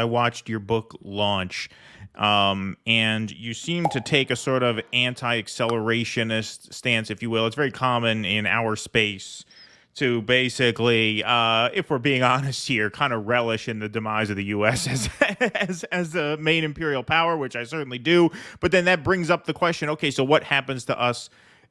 I watched your book launch, and you seem to take a sort of anti-accelerationist stance, if you will. It's very common in our space to basically, if we're being honest here, kind of relish in the demise of the U.S. as the main imperial power, which I certainly do. But then that brings up the question: okay, so what happens to us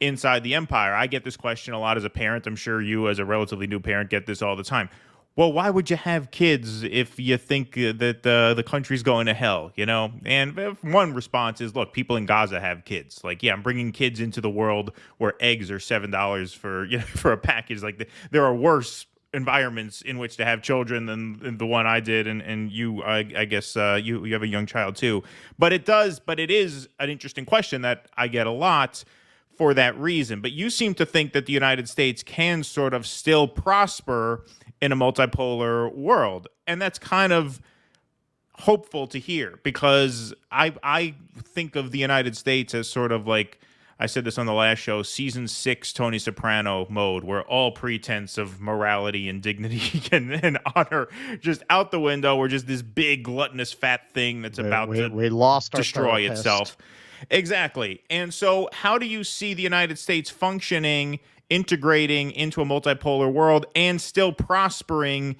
inside the empire? I get this question a lot as a parent. I'm sure you, as a relatively new parent, get this all the time. Well, why would you have kids if you think that the country's going to hell, you know? And one response is, look, people in Gaza have kids. Like, yeah, I'm bringing kids into the world where eggs are $7 for for a package. Like, there are worse environments in which to have children than the one I did, and you, I guess, you have a young child too. But it is an interesting question that I get a lot for that reason. But you seem to think that the United States can sort of still prosper in a multipolar world. And that's kind of hopeful to hear, because I think of the United States as sort of like, I said this on the last show, season 6 Tony Soprano mode, where all pretense of morality and dignity and honor just out the window. We're just this big gluttonous fat thing that's about to we lost destroy our itself. Exactly. And so how do you see the United States functioning, integrating into a multipolar world, and still prospering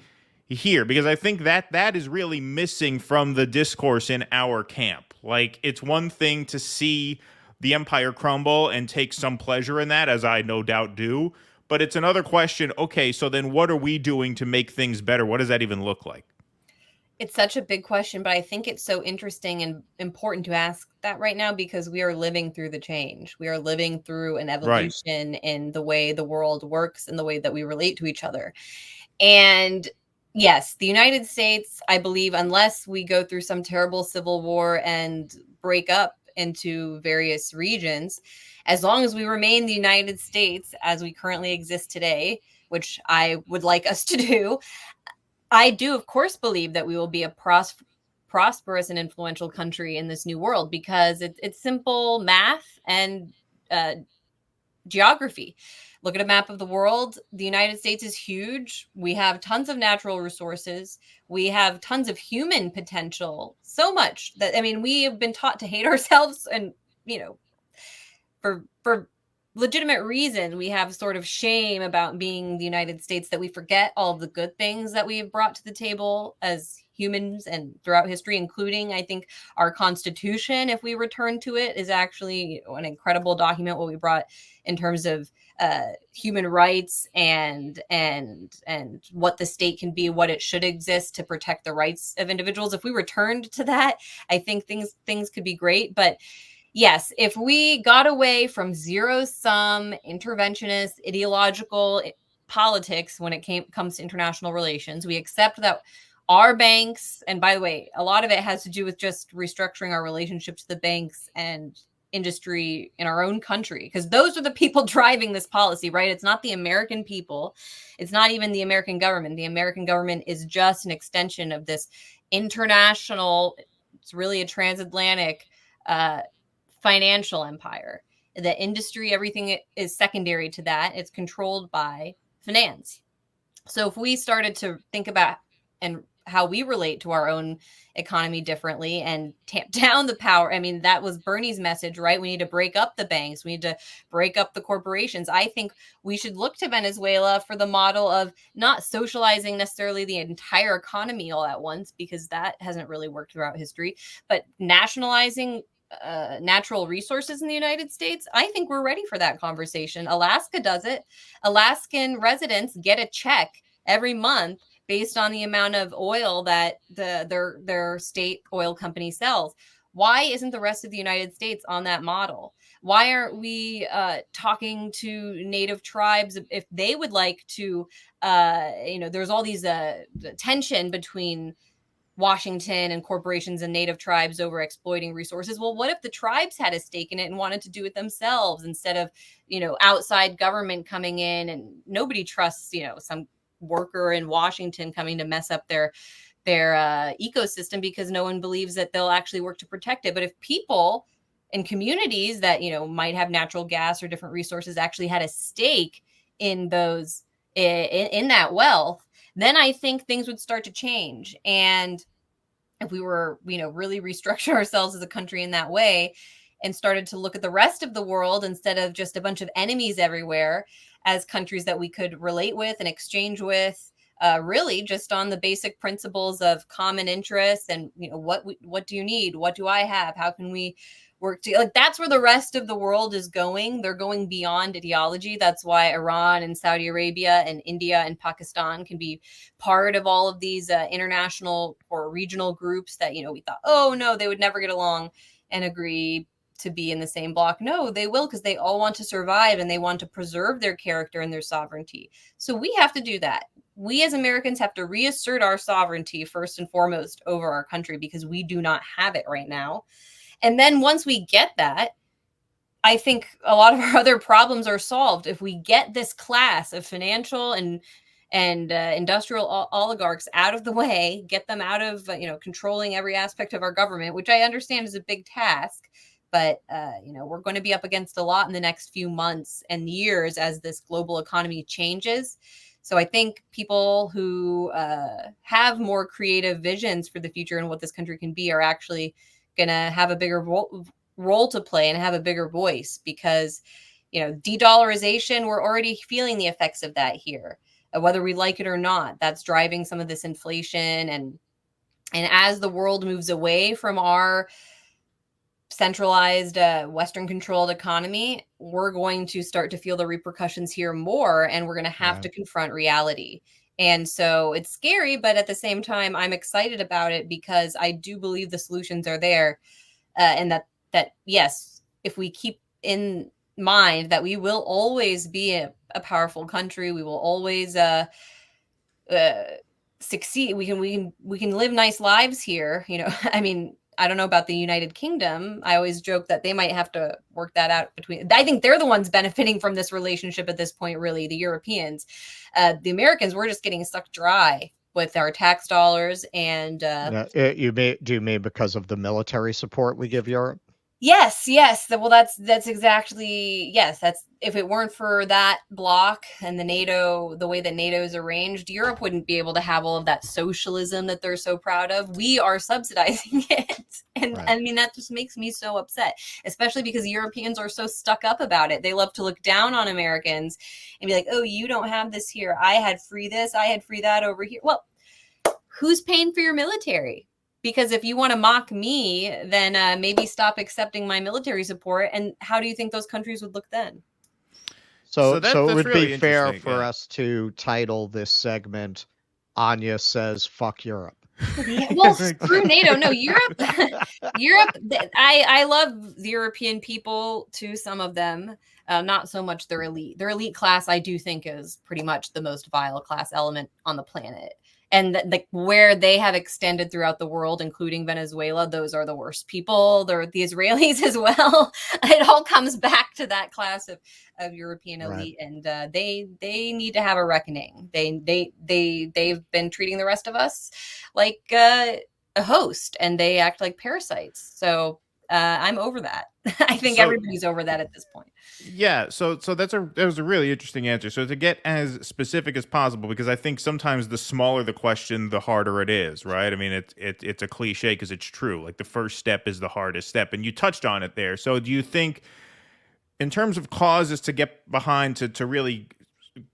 here? Because I think that is really missing from the discourse in our camp. Like, it's one thing to see the empire crumble and take some pleasure in that, as I no doubt do. But it's another question. Okay, so then what are we doing to make things better? What does that even look like? It's such a big question, but I think it's so interesting and important to ask that right now, because we are living through the change. We are living through an Right. evolution in the way the world works and the way that we relate to each other. And yes, the United States, I believe, unless we go through some terrible civil war and break up into various regions, as long as we remain the United States as we currently exist today, which I would like us to do, I do, of course, believe that we will be a prosperous and influential country in this new world, because it's simple math and uh, geography. Look at a map of the world. The United States is huge. We have tons of natural resources. We have tons of human potential. So much that, I mean, we have been taught to hate ourselves, and, you know, for legitimate reason, we have sort of shame about being the United States, that we forget all of the good things that we have brought to the table as humans and throughout history, including, I think, our Constitution, if we return to it, is actually an incredible document, what we brought in terms of human rights and what the state can be, what it should exist to protect the rights of individuals. If we returned to that, I think things could be great. But yes, if we got away from zero-sum interventionist ideological politics when it comes to international relations, we accept that our banks, and by the way, a lot of it has to do with just restructuring our relationship to the banks and industry in our own country, because those are the people driving this policy, right? It's not the American people. It's not even the American government. The American government is just an extension of this international, it's really a transatlantic financial empire. The industry, everything is secondary to that. It's controlled by finance. So if we started to think about and how we relate to our own economy differently and tamp down the power. I mean, that was Bernie's message, right? We need to break up the banks. We need to break up the corporations. I think we should look to Venezuela for the model of not socializing necessarily the entire economy all at once, because that hasn't really worked throughout history, but nationalizing natural resources in the United States. I think we're ready for that conversation. Alaska does it. Alaskan residents get a check every month based on the amount of oil that their state oil company sells. Why isn't the rest of the United States on that model? Why aren't we talking to native tribes if they would like to, there's all these tension between Washington and corporations and native tribes over exploiting resources. Well, what if the tribes had a stake in it and wanted to do it themselves instead of, outside government coming in? And nobody trusts, some worker in Washington coming to mess up their ecosystem, because no one believes that they'll actually work to protect it. But if people and communities that, might have natural gas or different resources actually had a stake in those, in that wealth, then I think things would start to change. And if we were, really restructure ourselves as a country in that way and started to look at the rest of the world instead of just a bunch of enemies everywhere as countries that we could relate with and exchange with, really just on the basic principles of common interests and, what do you need? What do I have? How can we work together? Like, that's where the rest of the world is going. They're going beyond ideology. That's why Iran and Saudi Arabia and India and Pakistan can be part of all of these international or regional groups that, we thought, oh no, they would never get along and agree to be in the same block. No, they will, because they all want to survive and they want to preserve their character and their sovereignty. So we have to do that. We as Americans have to reassert our sovereignty first and foremost over our country, because we do not have it right now. And then once we get that, I think a lot of our other problems are solved. If we get this class of financial and industrial oligarchs out of the way, get them out of controlling every aspect of our government, which I understand is a big task. But we're going to be up against a lot in the next few months and years as this global economy changes. So I think people who have more creative visions for the future and what this country can be are actually going to have a bigger role to play and have a bigger voice, because, de-dollarization, we're already feeling the effects of that here, whether we like it or not. That's driving some of this inflation. And as the world moves away from our centralized Western controlled economy, we're going to start to feel the repercussions here more, and we're going to have to confront reality. And so it's scary, but at the same time, I'm excited about it, because I do believe the solutions are there. And that yes, if we keep in mind that we will always be a powerful country, we will always succeed. We can live nice lives here. I mean, I don't know about the United Kingdom. I always joke that they might have to work that out between. I think they're the ones benefiting from this relationship at this point, really, the Europeans. The Americans, we're just getting sucked dry with our tax dollars. And do you mean because of the military support we give Europe? Yes. Well, that's exactly, yes. That's, if it weren't for that block and the NATO, the way that NATO is arranged, Europe wouldn't be able to have all of that socialism that they're so proud of. We are subsidizing it. And I mean, that just makes me so upset, especially because Europeans are so stuck up about it. They love to look down on Americans and be like, oh, you don't have this here. I had free this. I had free that over here. Well, who's paying for your military? Because if you want to mock me, then maybe stop accepting my military support. And how do you think those countries would look then? So it would really be fair for us to title this segment, Anya Says Fuck Europe. Well, screw NATO. No, Europe. I love the European people, too, some of them. Not so much their elite. Their elite class, I do think, is pretty much the most vile class element on the planet. And where they have extended throughout the world, including Venezuela, those are the worst people. They're the Israelis as well. It all comes back to that class of European elite, and they need to have a reckoning. They've been treating the rest of us like a host, and they act like parasites. So I'm over that. I think everybody's over that at this point. Yeah, so that was a really interesting answer. So to get as specific as possible, because I think sometimes the smaller the question, the harder it is, right? I mean, it's a cliche because it's true. Like, the first step is the hardest step, and you touched on it there. So do you think, in terms of causes to get behind, to really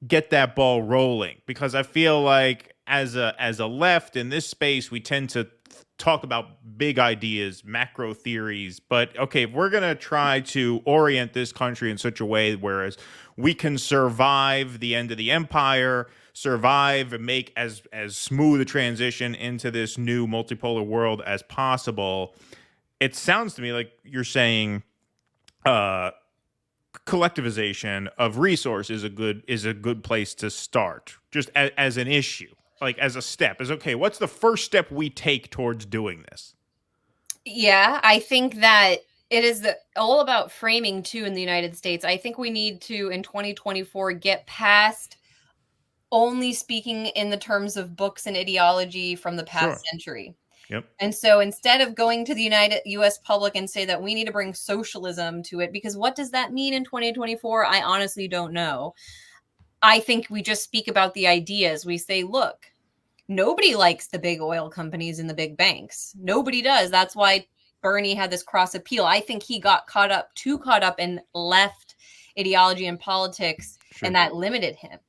get that ball rolling? Because I feel like as a left in this space, we tend to talk about big ideas, macro theories, but okay, if we're going to try to orient this country in such a way whereas we can survive the end of the empire, survive and make as smooth a transition into this new multipolar world as possible, it sounds to me like you're saying collectivization of resource is a good place to start, just as an issue. Like, as a step, is okay, what's the first step we take towards doing this? Yeah, I think that it is all about framing, too, in the United States. I think we need to, in 2024, get past only speaking in the terms of books and ideology from the past century. Yep. And so instead of going to the U.S. public and say that we need to bring socialism to it, because what does that mean in 2024? I honestly don't know. I think we just speak about the ideas. We say, look, Nobody likes the big oil companies and the big banks. Nobody does. That's why Bernie had this cross appeal. I think he got too caught up in left ideology and politics, and that limited him.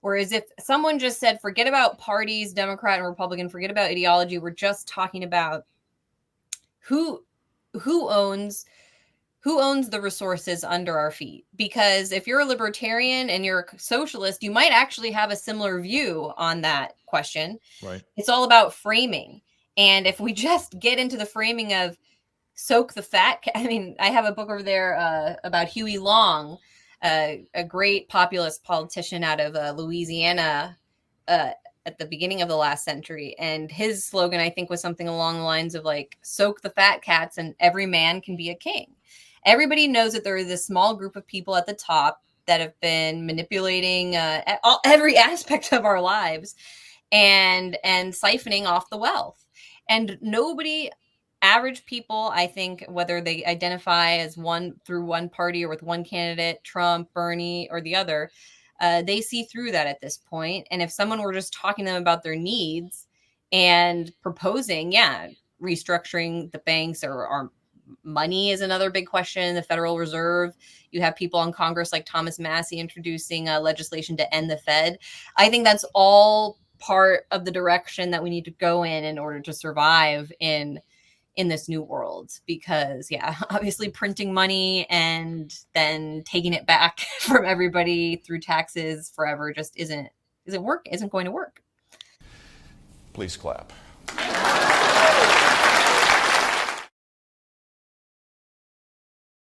Whereas if someone just said, forget about parties, Democrat and Republican, forget about ideology, we're just talking about who owns the resources under our feet. Because if you're a libertarian and you're a socialist, you might actually have a similar view on that question. Right. It's all about framing. And if we just get into the framing of soak the fat, I mean, I have a book over there about Huey Long, a great populist politician out of Louisiana at the beginning of the last century. And his slogan, I think, was something along the lines of like, soak the fat cats and every man can be a king. Everybody knows that there is this small group of people at the top that have been manipulating every aspect of our lives and siphoning off the wealth. And nobody, average people, I think, whether they identify as through one party or with one candidate, Trump, Bernie, or the other, they see through that at this point. And if someone were just talking to them about their needs and proposing, restructuring the banks or money is another big question. The Federal Reserve, you have people in Congress like Thomas Massie introducing legislation to end the Fed. I think that's all part of the direction that we need to go in order to survive in this new world. Because obviously printing money and then taking it back from everybody through taxes forever just isn't going to work. Please clap.